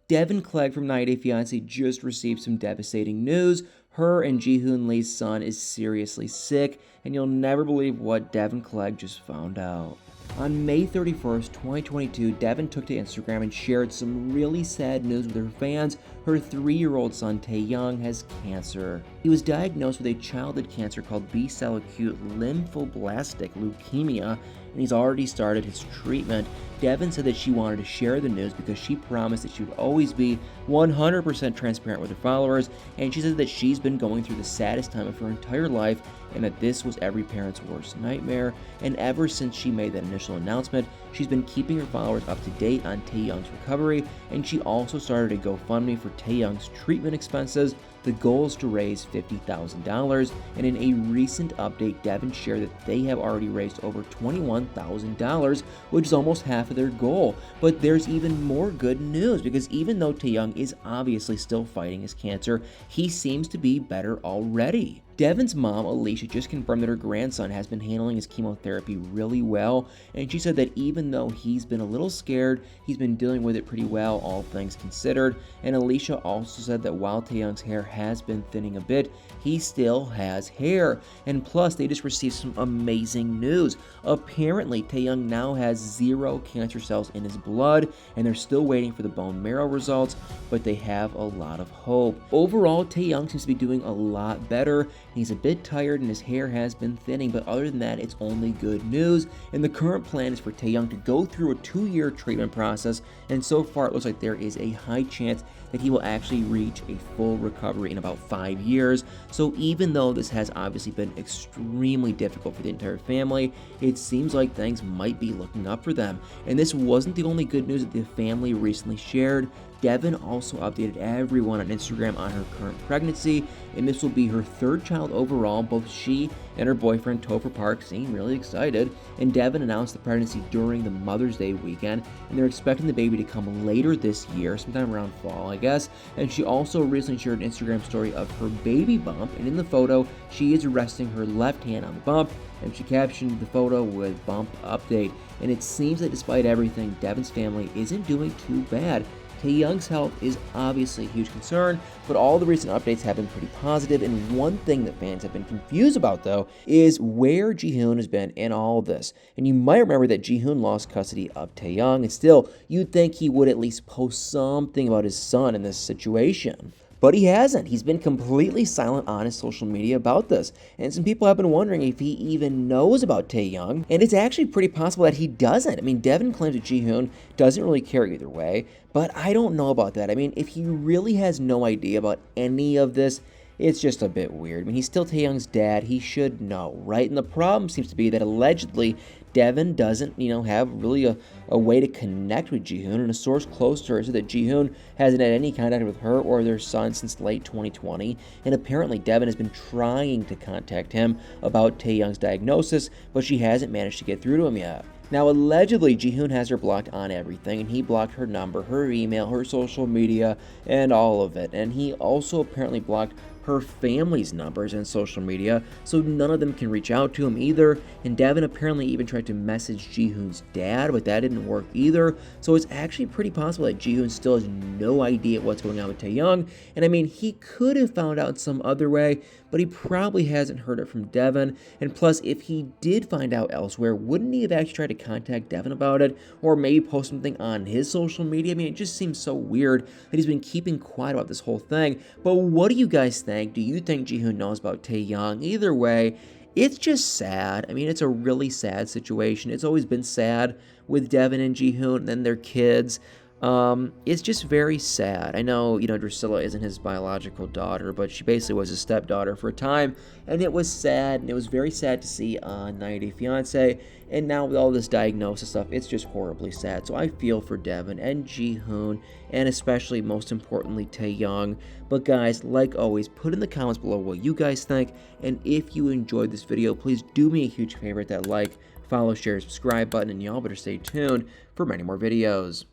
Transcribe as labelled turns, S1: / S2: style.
S1: Deavan Clegg from 90 Day Fiance just received some devastating news. Her and Ji-hoon Lee's son is seriously sick, and you'll never believe what Deavan Clegg just found out. On May 31st, 2022, Deavan took to Instagram and shared some really sad news with her fans. Her 3-year-old son, Taeyoung, has cancer. He was diagnosed with a childhood cancer called B-cell acute lymphoblastic leukemia, and he's already started his treatment. Deavan said that she wanted to share the news because she promised that she would always be 100% transparent with her followers, and she said that she's been going through the saddest time of her entire life and that this was every parent's worst nightmare. And ever since she made that initial announcement, she's been keeping her followers up to date on Taeyoung's recovery, and she also started a GoFundMe for Taeyoung's treatment expenses. The goal is to raise $50,000, and in a recent update, Deavan shared that they have already raised over $21,000, which is almost half of their goal. But there's even more good news, because even though Taeyoung is obviously still fighting his cancer, he seems to be better already. Deavan's mom, Alicia, just confirmed that her grandson has been handling his chemotherapy really well, and she said that even though he's been a little scared, he's been dealing with it pretty well, all things considered. And Alicia also said that while Taeyoung's hair has been thinning a bit, he still has hair. And plus, they just received some amazing news. Apparently, Taeyoung now has 0 cancer cells in his blood, and they're still waiting for the bone marrow results, but they have a lot of hope. Overall, Taeyoung seems to be doing a lot better. He's a bit tired and his hair has been thinning, but other than that, it's only good news. And the current plan is for Taeyoung to go through a 2-year treatment process, and so far it looks like there is a high chance that he will actually reach a full recovery in about 5 years. So even though this has obviously been extremely difficult for the entire family, it seems like things might be looking up for them. And this wasn't the only good news that the family recently shared. Deavan also updated everyone on Instagram on her current pregnancy, and this will be her 3rd child overall. Both she and her boyfriend Topher Park seem really excited, and Deavan announced the pregnancy during the Mother's Day weekend, and they're expecting the baby to come later this year, sometime around fall, I guess. And she also recently shared an Instagram story of her baby bump, and in the photo, she is resting her left hand on the bump, and she captioned the photo with "bump update." And it seems that despite everything, Deavan's family isn't doing too bad. Taeyoung's health is obviously a huge concern, but all the recent updates have been pretty positive, and one thing that fans have been confused about, though, is where Ji-hoon has been in all of this. And you might remember that Ji-hoon lost custody of Taeyoung, and still, you'd think he would at least post something about his son in this situation. But he hasn't. He's been completely silent on his social media about this. And some people have been wondering if he even knows about Taeyoung. And it's actually pretty possible that he doesn't. I mean, Deavan claims that Ji-hoon doesn't really care either way. But I don't know about that. I mean, if he really has no idea about any of this, it's just a bit weird. I mean, he's still Taeyoung's dad. He should know, right? And the problem seems to be that allegedly Deavan doesn't, have really a way to connect with Ji-hoon, and a source close to her said that Ji-hoon hasn't had any contact with her or their son since late 2020, and apparently Deavan has been trying to contact him about Taeyoung's diagnosis, but she hasn't managed to get through to him yet. Now, allegedly, Ji-hoon has her blocked on everything, and he blocked her number, her email, her social media, and all of it. And he also apparently blocked her family's numbers and social media, so none of them can reach out to him either. And Deavan apparently even tried to message Ji-hoon's dad, but that didn't work either. So it's actually pretty possible that Ji-hoon still has no idea what's going on with Taeyoung. And I mean, he could have found out some other way, but he probably hasn't heard it from Deavan. And plus, if he did find out elsewhere, wouldn't he have actually tried to contact Deavan about it, or maybe post something on his social media? I mean, it just seems so weird that he's been keeping quiet about this whole thing. But what do you guys think? Do you think Ji-hoon knows about Taeyoung? Either way, it's just sad. I mean, it's a really sad situation. It's always been sad with Deavan and Ji-hoon and then their kids. It's just very sad. I know, Drusilla isn't his biological daughter, but she basically was his stepdaughter for a time, and it was sad, and it was very sad to see on 90 Day Fiance, and now with all this diagnosis stuff, it's just horribly sad. So I feel for Deavan and Ji-hoon, and especially, most importantly, Taeyoung. But guys, like always, put in the comments below what you guys think, and if you enjoyed this video, please do me a huge favor, hit that like, follow, share, subscribe button, and y'all better stay tuned for many more videos.